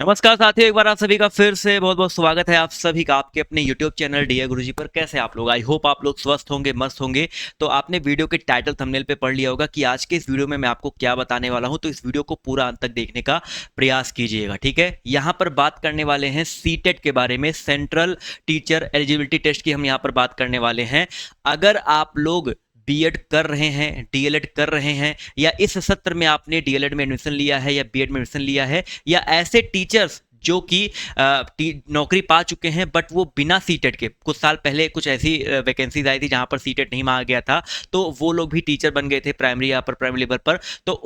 नमस्कार साथियों, एक बार आप सभी का फिर से बहुत बहुत स्वागत है आप सभी का आपके अपने YouTube चैनल डीए गुरुजी पर। कैसे आप लोग? आई होप आप लोग स्वस्थ होंगे, मस्त होंगे। तो आपने वीडियो के टाइटल थंबनेल पे पढ़ लिया होगा कि आज के इस वीडियो में मैं आपको क्या बताने वाला हूं। तो इस वीडियो को पूरा अंत तक देखने का प्रयास कीजिएगा, ठीक है। यहाँ पर बात करने वाले हैं सीटेट के बारे में, सेंट्रल टीचर एलिजिबिलिटी टेस्ट की हम यहाँ पर बात करने वाले हैं। अगर आप लोग बीएड कर रहे हैं, डीएलएड कर रहे हैं, या इस सत्र में आपने डीएलएड में एडमिशन लिया है या बीएड में एडमिशन लिया है, या ऐसे टीचर्स जो कि नौकरी पा चुके हैं बट वो बिना सीटेट के, कुछ साल पहले कुछ ऐसी वैकेंसीज आई थी जहां पर सीटेट नहीं मांगा गया था, तो वो लोग भी टीचर बन गए थे प्राइमरी या अपर प्राइमरी लेवल पर। तो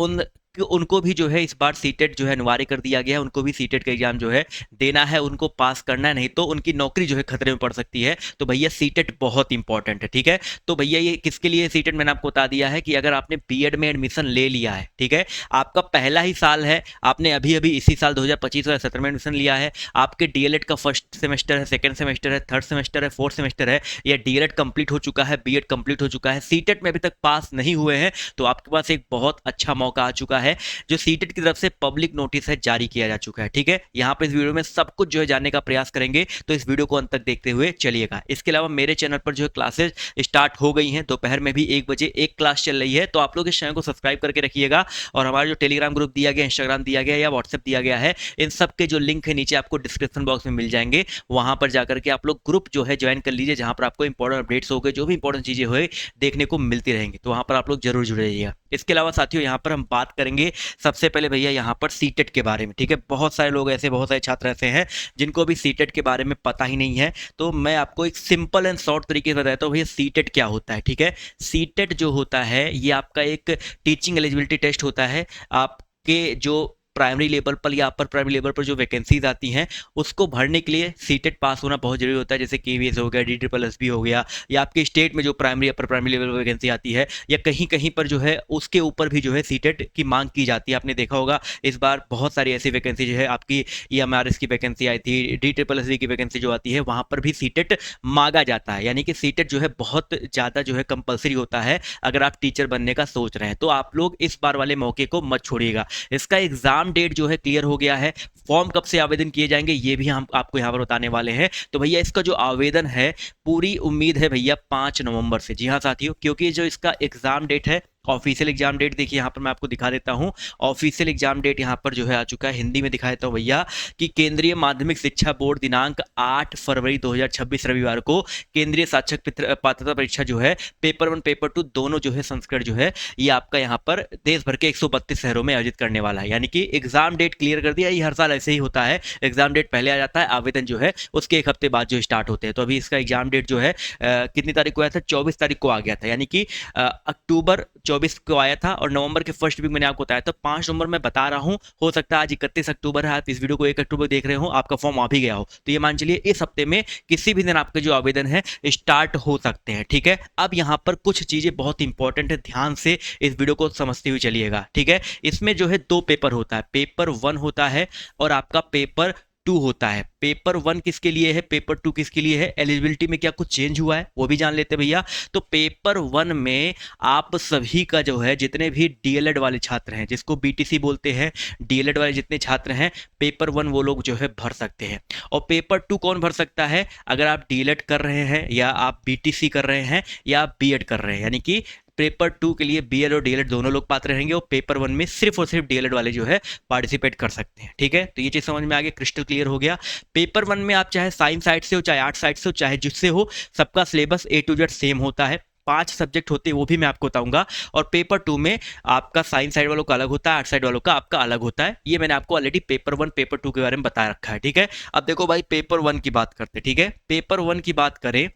उनको भी जो है इस बार सीटेट जो है अनिवार्य कर दिया गया है। उनको भी सीटेट का एग्जाम जो है देना है, उनको पास करना है, नहीं तो उनकी नौकरी जो है खतरे में पड़ सकती है। तो भैया सीटेट बहुत इंपॉर्टेंट है, ठीक है। तो भैया ये किसके लिए सीटेट मैंने आपको बता दिया है कि अगर आपने बीएड में एडमिशन ले लिया है, ठीक है, आपका पहला ही साल है, आपने अभी अभी इसी साल 2025 या 17 में एडमिशन लिया है, आपके डीएलएड का फर्स्ट सेमेस्टर है, सेकंड सेमेस्टर है, थर्ड सेमेस्टर है, फोर्थ सेमेस्टर है, या डीएलएड कंप्लीट हो चुका है, बीएड कंप्लीट हो चुका है, सीटेट में अभी तक पास नहीं हुए हैं, तो आपके पास एक बहुत अच्छा मौका आ चुका है। जो सीटेट की तरफ से पब्लिक नोटिस है जारी किया जा चुका है, ठीक है। यहाँ पे इस वीडियो में सब कुछ जो है जानने का प्रयास करेंगे, तो इस वीडियो को अंत तक देखते हुए चलिएगा। इसके अलावा मेरे चैनल पर जो है क्लासेस स्टार्ट हो गई हैं, दोपहर में भी 1 बजे एक क्लास चल रही है, तो आप लोग इस चैनल को सब्सक्राइब करके रखिएगा। और हमारा जो टेलीग्राम ग्रुप दिया गया, इंस्टाग्राम दिया गया या व्हाट्सएप दिया गया है, इन सब के जो लिंक है नीचे आपको डिस्क्रिप्शन बॉक्स में मिल जाएंगे। वहां पर जाकर के आप लोग ग्रुप जो है ज्वाइन कर लीजिए, जहां पर आपको इंपॉर्टेंट अपडेट्स हो गए, जो भी इंपॉर्टेंट चीजें हुए देखने को मिलती रहेंगी, तो वहां पर आप लोग जरूर जुड़े रहिएगा। इसके अलावा साथियों यहाँ पर हम बात करेंगे सबसे पहले भैया यहाँ पर सीटेट के बारे में, ठीक है। बहुत सारे लोग ऐसे, बहुत सारे छात्र ऐसे हैं जिनको भी सीटेट के बारे में पता ही नहीं है, तो मैं आपको एक सिंपल एंड शॉर्ट तरीके से बताता हूँ भैया सीटेट क्या होता है, ठीक है। सीटेट जो होता है ये आपका एक टीचिंग एलिजिबिलिटी टेस्ट होता है। आपके जो प्राइमरी लेवल पर या अपर प्राइमरी लेवल पर जो वैकेंसीज आती हैं उसको भरने के लिए सीटेट पास होना बहुत जरूरी होता है। जैसे केवीएस हो गया, डी ट्रिपल एस बी हो गया, या आपके स्टेट में जो प्राइमरी अपर प्राइमरी लेवल पर वैकेंसी आती है, या कहीं कहीं पर जो है उसके ऊपर भी जो है सीटेट की मांग की जाती है। आपने देखा होगा इस बार बहुत सारी ऐसी वैकेंसी जो है, आपकी ईएमआरएस की वैकेंसी आई थी, डी ट्रिपल एस बी की वैकेंसी जो आती है वहां पर भी सीटेट मांगा जाता है। यानी कि सीटेट जो है बहुत ज़्यादा जो है कंपलसरी होता है अगर आप टीचर बनने का सोच रहे हैं। तो आप लोग इस बार वाले मौके को मत छोड़िएगा। इसका एग्जाम डेट जो है क्लियर हो गया है, फॉर्म कब से आवेदन किए जाएंगे ये भी हम आपको यहाँ पर बताने वाले हैं। तो भैया इसका जो आवेदन है, पूरी उम्मीद है भैया 5 नवंबर से। जी हाँ साथियों, क्योंकि जो इसका एग्जाम डेट है, ऑफिशियल एग्जाम डेट देखिए यहाँ पर मैं आपको दिखा देता हूँ। ऑफिशियल एग्जाम डेट यहाँ पर जो है आ चुका है, हिंदी में दिखा देता हूँ भैया, कि केंद्रीय माध्यमिक शिक्षा बोर्ड दिनांक 8 फरवरी 2026 रविवार को केंद्रीय साक्षक पात्रता परीक्षा जो है पेपर 1 पेपर 2 दोनों जो है संस्करण जो है ये आपका यहाँ पर देश भर के 132 शहरों में आयोजित करने वाला है। यानी कि एग्जाम डेट क्लियर कर दिया। ये हर साल ऐसे ही होता है, एग्जाम डेट पहले आ जाता है, आवेदन जो है उसके 1 हफ्ते बाद जो स्टार्ट होते हैं। तो अभी इसका एग्जाम डेट जो है कितनी तारीख को आया था? 24 तारीख को आ गया था। यानी कि अक्टूबर 24 को आया था, और नवंबर के फर्स्ट वीक मैंने आपको बताया था 5 नवंबर मैं बता रहा हूँ। हो सकता है आज 31 अक्टूबर है, आप इस वीडियो को 1 अक्टूबर देख रहे हो, आपका फॉर्म आ भी गया हो, तो ये मान चलिए इस हफ्ते में किसी भी दिन आपके जो आवेदन है स्टार्ट हो सकते हैं, ठीक है। अब यहाँ पर कुछ चीजें बहुत इंपॉर्टेंट है, ध्यान से इस वीडियो को समझते हुए चलिएगा, ठीक है। इसमें जो है 2 पेपर होता है, पेपर 1 होता है और आपका पेपर 2 होता है। पेपर 1 किसके लिए है, पेपर 2 किसके लिए है, एलिजिबिलिटी में क्या कुछ चेंज हुआ है वो भी जान लेते हैं भैया। तो पेपर 1 में आप सभी का जो है, जितने भी डीएलएड वाले छात्र हैं, जिसको बीटीसी बोलते हैं, डीएलएड वाले जितने छात्र हैं, पेपर 1 वो लोग जो है भर सकते हैं। और पेपर 2 कौन भर सकता है? अगर आप डीएलएड कर रहे हैं, या आप बीटीसी कर रहे हैं, या आप बीएड कर रहे हैं। यानी कि पेपर 2 के लिए बीएड और डीएलएड दोनों लोग पात्र रहेंगे, और पेपर 1 में सिर्फ और सिर्फ डीएलएड वाले जो है पार्टिसिपेट कर सकते हैं, ठीक है। तो ये चीज समझ में आ गई, क्रिस्टल क्लियर हो गया। पेपर 1 में आप चाहे साइंस साइड से हो, चाहे आर्ट साइड से हो, चाहे जिससे हो, सबका syllabus A to Z same होता है। 5 सब्जेक्ट होते हैं, वो भी मैं आपको बताऊंगा। और पेपर 2 में आपका साइंस साइड वालों का अलग होता है, आर्ट साइड वालों का आपका अलग होता है। ये मैंने आपको ऑलरेडी पेपर 1 पेपर 2 के बारे में बता रखा है, ठीक है। अब देखो भाई, पेपर 1 की बात करते हैं, ठीक है। पेपर 1 की बात करें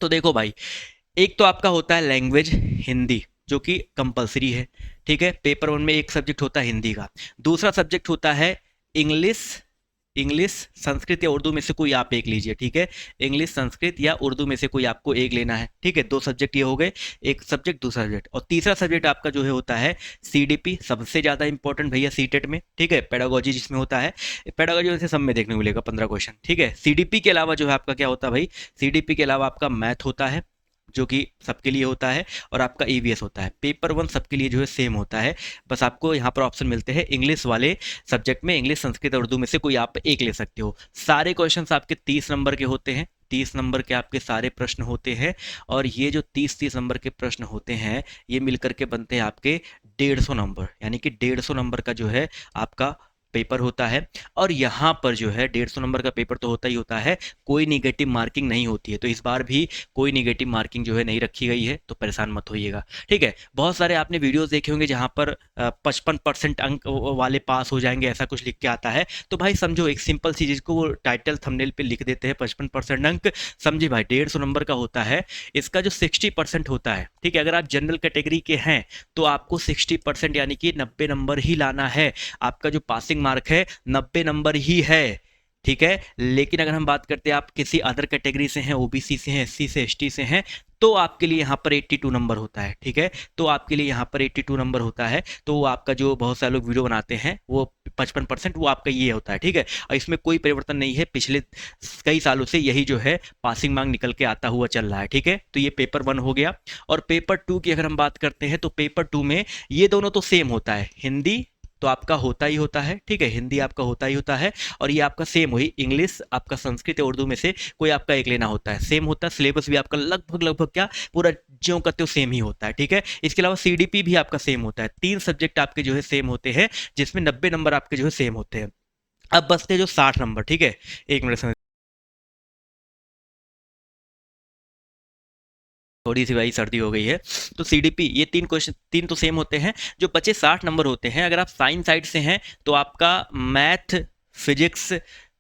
तो देखो भाई, एक तो आपका होता है लैंग्वेज हिंदी, जो कि कंपलसरी है, ठीक है। पेपर 1 में एक सब्जेक्ट होता है हिंदी का। दूसरा सब्जेक्ट होता है इंग्लिश, इंग्लिश संस्कृत या उर्दू में से कोई आप एक लीजिए, ठीक है। इंग्लिश संस्कृत या उर्दू में से कोई आपको एक लेना है, ठीक है। 2 सब्जेक्ट ये हो गए, एक सब्जेक्ट दूसरा सब्जेक्ट। और तीसरा सब्जेक्ट आपका जो है होता है सीडीपी, सबसे ज्यादा इंपॉर्टेंट भैया सीटेट में, ठीक है। पेडागोजी जिसमें होता है, पेडागोजी वैसे सब में देखने को मिलेगा 15 क्वेश्चन, ठीक है। सीडीपी के अलावा जो है आपका क्या होता है भाई, सीडीपी के अलावा आपका मैथ होता है, जो कि सबके लिए होता है, और आपका ईवीएस होता है। पेपर 1 सबके लिए जो है सेम होता है, बस आपको यहाँ पर ऑप्शन मिलते हैं इंग्लिश वाले सब्जेक्ट में, इंग्लिश, संस्कृत, उर्दू में से कोई आप एक ले सकते हो। सारे क्वेश्चंस आपके 30 नंबर के होते हैं, 30 नंबर के आपके सारे प्रश्न होते हैं, और ये जो 30-30 नंबर के प्रश्न होते हैं ये मिलकर के बनते हैं आपके 150 नंबर, यानी कि 150 नंबर का जो है आपका पेपर होता है। और यहाँ पर जो है 150 नंबर का पेपर तो होता ही होता है, कोई निगेटिव मार्किंग नहीं होती है, तो इस बार भी कोई निगेटिव मार्किंग जो है नहीं रखी गई है, तो परेशान मत होइएगा, ठीक है। बहुत सारे आपने वीडियोस देखे होंगे जहाँ पर 55% अंक वाले पास हो जाएंगे, ऐसा कुछ लिख के आता है। तो भाई समझो, एक सिंपल सी चीज़ को वो टाइटल थंबनेल पे लिख देते हैं 55% अंक, समझे भाई 150 नंबर का होता है। इसका जो 60% होता है, ठीक है, अगर आप जनरल कैटेगरी के हैं तो आपको 60% यानी कि 90 नंबर ही लाना है। आपका जो पासिंग मार्क है 90 नंबर ही है, ठीक है। लेकिन अगर हम बात करते हैं आप किसी अदर कैटेगरी से हैं, ओबीसी से हैं, एससी से, एसटी से हैं, तो आपके लिए यहाँ पर 82 नंबर होता है, ठीक है। तो आपके लिए यहाँ पर 82 नंबर होता है, तो वो आपका जो बहुत सारे लोग वीडियो बनाते हैं वो 55% वो आपका ये होता है, ठीक है। और इसमें कोई परिवर्तन नहीं है, पिछले कई सालों से यही जो है पासिंग मार्क निकल के आता हुआ चल रहा है, ठीक है। तो ये पेपर 1 हो गया। और पेपर 2 की अगर हम बात करते हैं तो पेपर 2 में ये दोनों तो सेम होता है, हिंदी तो आपका होता ही होता है, ठीक है, हिंदी आपका होता ही होता है, और ये आपका सेम हुई इंग्लिश, आपका संस्कृत या उर्दू में से कोई आपका एक लेना होता है, सेम होता है। सिलेबस भी आपका लगभग लगभग क्या पूरा ज्यों का त्यों सेम ही होता है, ठीक है। इसके अलावा सीडीपी भी आपका सेम होता है, 3 सब्जेक्ट आपके जो है सेम होते हैं, जिसमें 90 नंबर आपके जो है सेम होते हैं। अब बचते हैं जो 60 नंबर, ठीक है, एक मिनट समझ, थोड़ी सी भाई सर्दी हो गई है। तो सीडीपी ये 3 क्वेश्चन, 3 तो सेम होते हैं, जो बचे 60 नंबर होते हैं। अगर आप साइंस साइड से हैं तो आपका मैथ, फिजिक्स,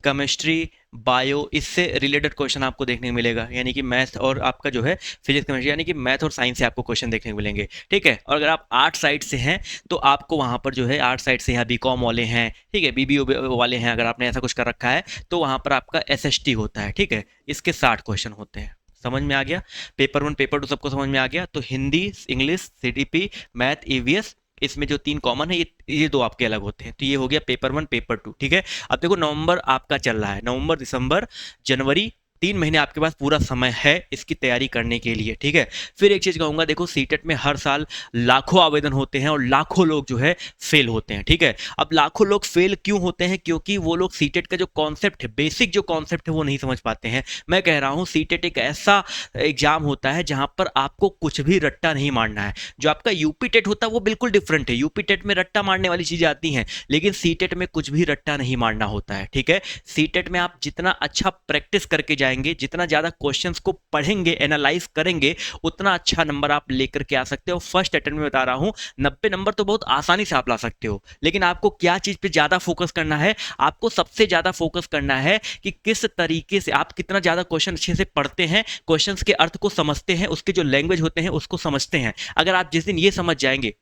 केमिस्ट्री, बायो, इससे रिलेटेड क्वेश्चन आपको देखने को मिलेगा, यानी कि मैथ और आपका जो है फिजिक्स, केमिस्ट्री, यानी कि मैथ और साइंस से आपको क्वेश्चन देखने को मिलेंगे, ठीक है। और अगर आप आर्ट साइड से हैं तो आपको वहाँ पर जो है आर्ट साइड से यहाँ बीकॉम वाले हैं, ठीक है, बीबीओ वाले हैं, अगर आपने ऐसा कुछ कर रखा है तो वहाँ पर आपका एसएसटी होता है, ठीक है। इसके 60 क्वेश्चन होते हैं, समझ में आ गया। पेपर 1 पेपर 2 सबको समझ में आ गया। तो Hindi, English, CDP, math, EVS, इसमें जो 3 कॉमन है, ये 2 आपके अलग होते हैं। तो ये हो गया पेपर 1 पेपर 2, ठीक है। अब देखो नवंबर आपका चल रहा है, नवंबर, दिसंबर, जनवरी, 3 महीने आपके पास पूरा समय है इसकी तैयारी करने के लिए, ठीक है। फिर एक चीज़ कहूँगा, देखो सीटेट में हर साल लाखों आवेदन होते हैं और लाखों लोग जो है फेल होते हैं, ठीक है। अब लाखों लोग फेल क्यों होते हैं? क्योंकि वो लोग सीटेट का जो कॉन्सेप्ट है, बेसिक जो कॉन्सेप्ट है वो नहीं समझ पाते हैं। मैं कह रहा हूँ सीटेट एक ऐसा एग्जाम होता है जहाँ पर आपको कुछ भी रट्टा नहीं मारना है। जो आपका यूपी टेट होता है वो बिल्कुल डिफरेंट है, यूपी टेट में रट्टा मारने वाली चीज़ें आती हैं, लेकिन सीटेट में कुछ भी रट्टा नहीं मारना होता है, ठीक है। सीटेट में आप जितना अच्छा प्रैक्टिस करके जाएंगे, जितना ज़्यादा क्वेश्चंस को पढ़ेंगे, एनालाइज करेंगे, उतना अच्छा नंबर आप लेकर के आ सकते हो। फर्स्ट अटेम्प्ट में बता रहा हूँ 90 नंबर तो बहुत आसानी से आप ला सकते हो, लेकिन आपको क्या चीज़ पे ज़्यादा फोकस करना है? आपको सबसे ज़्यादा फोकस करना है कि किस तरीके से आप कितना ज़्यादा क्वेश्चन अच्छे से पढ़ते हैं, क्वेश्चंस के अर्थ को समझते हैं, उसके जो लैंग्वेज होते हैं उसको समझते हैं। अगर आप जिस दिन ये समझ जाएंगे,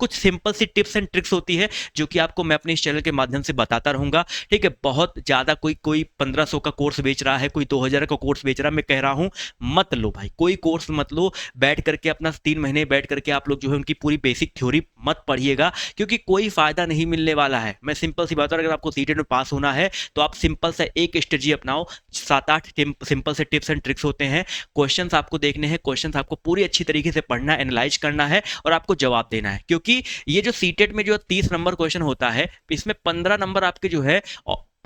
कुछ सिंपल सी टिप्स एंड ट्रिक्स होती है जो कि आपको मैं अपने इस चैनल के माध्यम से बताता रहूंगा, ठीक है। बहुत ज़्यादा कोई 1500 का कोर्स बेच रहा है, कोई 2000 का कोर्स बेच रहा है, मैं कह रहा हूं मत लो भाई, कोई कोर्स मत लो। बैठ करके अपना 3 महीने बैठ करके आप लोग जो है उनकी पूरी बेसिक थ्योरी मत पढ़िएगा, क्योंकि कोई फायदा नहीं मिलने वाला है। मैं सिंपल सी बात है, अगर आपको सीटेट में पास होना है तो आप सिंपल सा एक स्ट्रेटजी अपनाओ, 7-8 सिंपल से टिप्स एंड ट्रिक्स होते हैं। क्वेश्चंस आपको देखने हैं, क्वेश्चंस आपको पूरी अच्छी तरीके से पढ़ना, एनालाइज करना है और आपको जवाब देना है। क्योंकि ये जो सीटेट में जो 30 नंबर क्वेश्चन होता है, इसमें 15 नंबर आपके जो है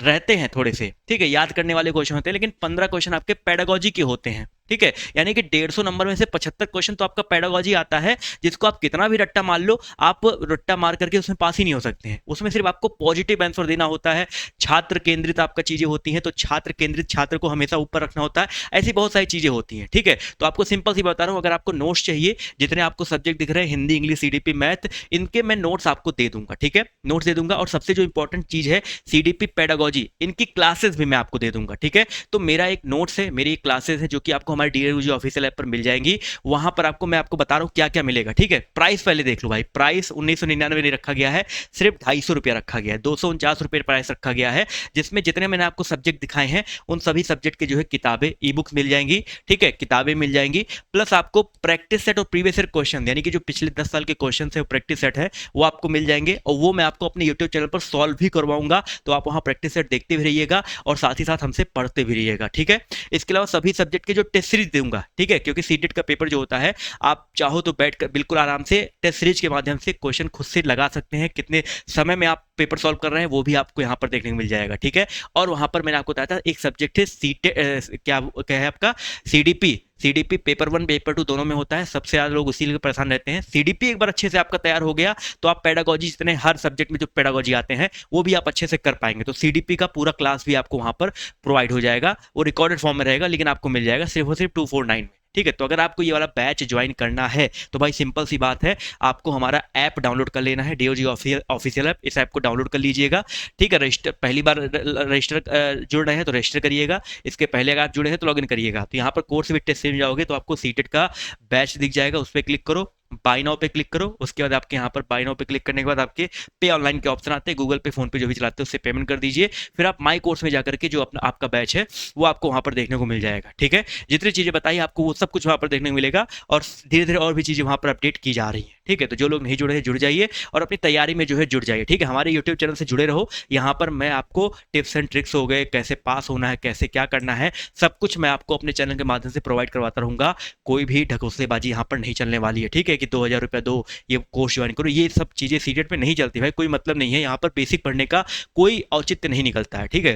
रहते हैं थोड़े से, ठीक है, याद करने वाले क्वेश्चन होते हैं, लेकिन 15 क्वेश्चन आपके पेडागोजी के होते हैं, ठीक है। यानी कि 150 नंबर में से 75 क्वेश्चन तो आपका पेडागोजी आता है, जिसको आप कितना भी रट्टा मार लो, आप रट्टा मार करके उसमें पास ही नहीं हो सकते हैं। उसमें सिर्फ आपको पॉजिटिव आंसर देना होता है, छात्र केंद्रित आपका चीजें होती हैं, तो छात्र केंद्रित, छात्र को हमेशा ऊपर रखना होता है, ऐसी बहुत सारी चीजें होती हैं, ठीक है। तो आपको सिंपल सी बता रहा हूँ, अगर आपको नोट्स चाहिए, जितने आपको सब्जेक्ट दिख रहे हैं, हिंदी, इंग्लिश, सीडीपी, मैथ, इनके मैं नोट्स आपको दे दूंगा, ठीक है, नोट्स दे दूंगा। और सबसे जो इंपॉर्टेंट चीज है सीडीपी पेडागोजी, इनकी क्लासेस भी मैं आपको दे दूंगा, ठीक है। तो मेरा एक नोट्स है, मेरी एक क्लासेस है जो कि आपको हमारे डीएगुरुजी ऑफिशियल ऐप पर मिल जाएंगी। वहां पर मैं आपको बता रहा हूं क्या क्या मिलेगा, ठीक है। प्राइस पहले देख लो भाई, प्राइस 1999 नहीं रखा गया है, सिर्फ 250 रुपया रखा गया है, 249 रुपये प्राइस रखा गया है, जिसमें जितने मैंने आपको सब्जेक्ट दिखाए हैं उन सभी सब्जेक्ट के जो है किताबें, ई बुक्स मिल जाएंगी, ठीक है, किताबें मिल जाएंगी, प्लस आपको प्रैक्टिस सेट और प्रीवियस ईयर क्वेश्चन, यानी कि जो पिछले 10 साल के क्वेश्चन है, प्रैक्टिस सेट है, वो आपको मिल जाएंगे, और वो मैं आपको अपने यूट्यूब चैनल पर सॉल्व भी करवाऊंगा। तो आप वहां प्रैक्टिस सेट देखते भी रहिएगा और साथ ही साथ हमसे पढ़ते भी रहिएगा, ठीक है। इसके अलावा सभी सब्जेक्ट के जो टेस्ट टेस्ट सीरीज दूंगा, ठीक है, क्योंकि सीटेट का पेपर जो होता है आप चाहो तो बैठ कर बिल्कुल आराम से टेस्ट सीरीज के माध्यम से क्वेश्चन खुद से लगा सकते हैं, कितने समय में आप पेपर सॉल्व कर रहे हैं वो भी आपको यहाँ पर देखने को मिल जाएगा, ठीक है। और वहां पर मैंने आपको बताया था एक सब्जेक्ट है क्या है आपका सीडीपी। सीडीपी पेपर 1 पेपर 2 दोनों में होता है, सबसे ज्यादा लोग उसी लिए परेशान रहते हैं। सीडीपी एक बार अच्छे से आपका तैयार हो गया तो आप पेडागोजी, जितने हर सब्जेक्ट में जो पेडागोजी आते हैं वो भी आप अच्छे से कर पाएंगे। तो सीडीपी का पूरा क्लास भी आपको वहां पर प्रोवाइड हो जाएगा, वो रिकॉर्डेड फॉर्म में रहेगा लेकिन आपको मिल जाएगा सिर्फ और सिर्फ 249 में, ठीक है। तो अगर आपको ये वाला बैच ज्वाइन करना है तो भाई सिंपल सी बात है, आपको हमारा ऐप डाउनलोड कर लेना है, डीओजी ऑफिशियल ऐप। इस ऐप को डाउनलोड कर लीजिएगा, ठीक है। रजिस्टर पहली बार रजिस्टर जुड़ रहे हैं तो रजिस्टर करिएगा, इसके पहले अगर आप जुड़े हैं तो लॉगिन करिएगा। तो यहाँ पर कोर्स विद टेस्ट में जाओगे तो आपको सीटेट का बैच दिख जाएगा, उस पर क्लिक करो, बाय नाउ पे क्लिक करो। उसके बाद आपके यहाँ पर बाय नाउ पे क्लिक करने के बाद आपके पे ऑनलाइन के ऑप्शन आते हैं, गूगल पे, फोन पे जो भी चलाते हैं उससे पेमेंट कर दीजिए। फिर आप माई कोर्स में जाकर के जो अपना आपका बैच है वो आपको वहां पर देखने को मिल जाएगा, ठीक है। जितनी चीजें बताई आपको वो सब कुछ वहां पर देखने को मिलेगा और धीरे धीरे और भी चीजें वहां पर अपडेट की जा रही है, ठीक है। तो जो लोग नहीं जुड़े हैं जुड़ जाइए और अपनी तैयारी में जो है जुड़ जाइए, ठीक है। हमारे यूट्यूब चैनल से जुड़े रहो, यहाँ पर मैं आपको टिप्स एंड ट्रिक्स हो गए, कैसे पास होना है, कैसे क्या करना है, सब कुछ मैं आपको अपने चैनल के माध्यम से प्रोवाइड करवाता रहूंगा। कोई भी ढकोसलेबाजी यहाँ पर नहीं चलने वाली है, ठीक है, कि 2000 रुपया दो ये कोर्स ज्वाइन करो, ये सब चीजें सीटेट में नहीं चलती भाई, कोई मतलब नहीं है। यहाँ पर बेसिक पढ़ने का कोई औचित्य नहीं निकलता है, ठीक है।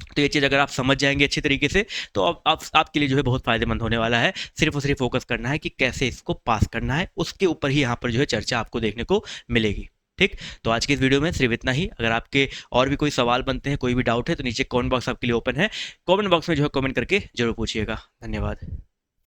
तो ये चीज़ अगर आप समझ जाएंगे अच्छी तरीके से तो आपके लिए जो है बहुत फायदेमंद होने वाला है। सिर्फ और सिर्फ फोकस करना है कि कैसे इसको पास करना है, उसके ऊपर ही यहाँ पर जो है चर्चा आपको देखने को मिलेगी, ठीक। तो आज की इस वीडियो में सिर्फ इतना ही। अगर आपके और भी कोई सवाल बनते हैं, कोई भी डाउट है तो नीचे कमेंट बॉक्स आपके लिए ओपन है, कमेंट बॉक्स में जो है कमेंट करके जरूर पूछिएगा। धन्यवाद।